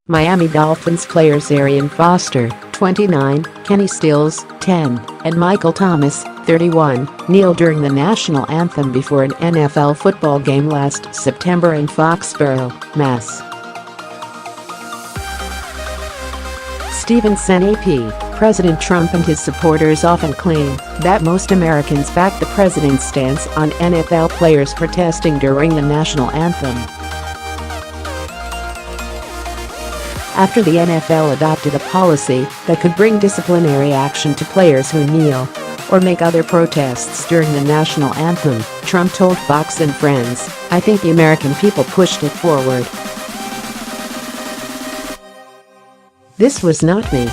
Miami Dolphins players Arian Foster, 29, Kenny Stills, 10, and Michael Thomas, 31, kneeled during the national anthem before an NFL football game last September in Foxborough, Mass. Senne P. President Trump and his supporters often claim that most Americans back the president's stance on NFL players protesting during the national anthem. After the NFL adopted a policy that could bring disciplinary action to players who kneel or make other protests during the national anthem, Trump told Fox and Friends, "I think the American people pushed it forward. This was not me.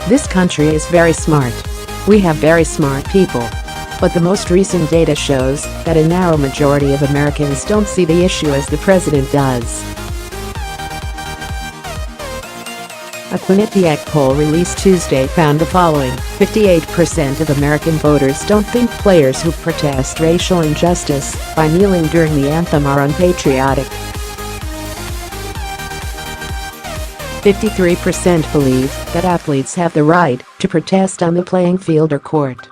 This country is very smart. We have very smart people. But the most recent data shows that a narrow majority of Americans don't see the issue as the president does." A Quinnipiac poll released Tuesday found the following: 58% of American voters don't think players who protest racial injustice by kneeling during the anthem are unpatriotic. 53% believe that athletes have the right to protest on the playing field or court.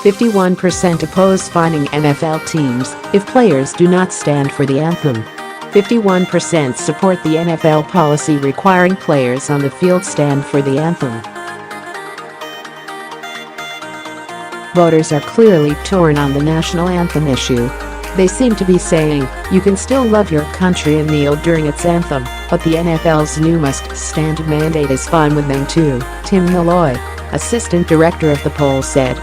51% oppose fining NFL teams if players do not stand for the anthem. 51% support the NFL policy requiring players on the field stand for the anthem. Voters are clearly torn on the national anthem issue. They seem to be saying, you can still love your country and kneel during its anthem, but the NFL's new must-stand mandate is fine with them too, Tim Malloy, assistant director of the poll, said.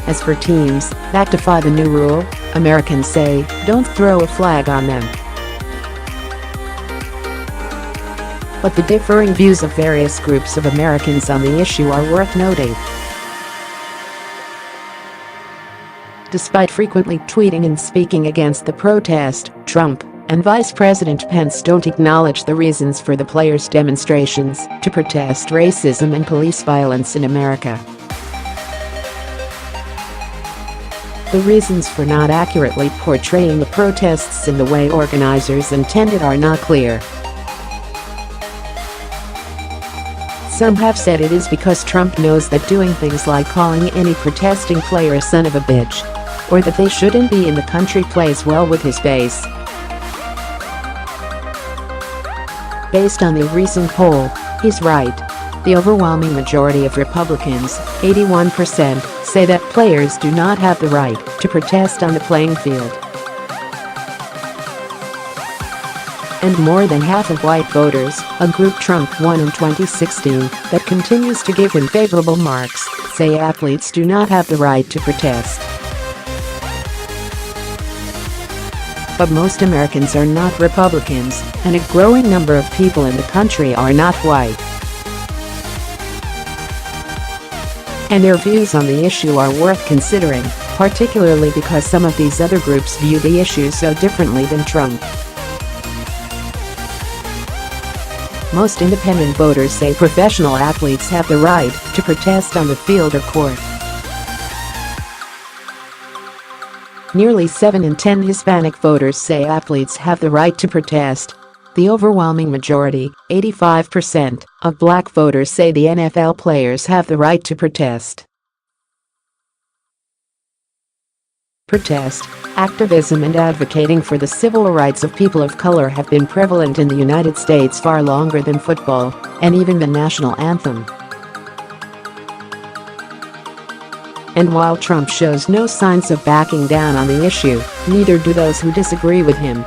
As for teams that defy the new rule, Americans say, don't throw a flag on them. But the differing views of various groups of Americans on the issue are worth noting. Despite frequently tweeting and speaking against the protest, Trump and Vice President Pence don't acknowledge the reasons for the players' demonstrations to protest racism and police violence in America. The reasons for not accurately portraying the protests in the way organizers intended are not clear. Some have said it is because Trump knows that doing things like calling any protesting player a son of a bitch, or that they shouldn't be in the country, plays well with his base. Based on the recent poll, he's right. The overwhelming majority of Republicans, 81%, say that players do not have the right to protest on the playing field. And more than half of white voters, a group Trump won in 2016 that continues to give him favorable marks, say athletes do not have the right to protest. But most Americans are not Republicans, and a growing number of people in the country are not white. And their views on the issue are worth considering, particularly because some of these other groups view the issue so differently than Trump. Most independent voters say professional athletes have the right to protest on the field or court. Nearly 7 in 10 Hispanic voters say athletes have the right to protest. The overwhelming majority, 85%, of black voters say the NFL players have the right to protest. Protest, activism and advocating for the civil rights of people of color have been prevalent in the United States far longer than football, and even the national anthem. And while Trump shows no signs of backing down on the issue, neither do those who disagree with him.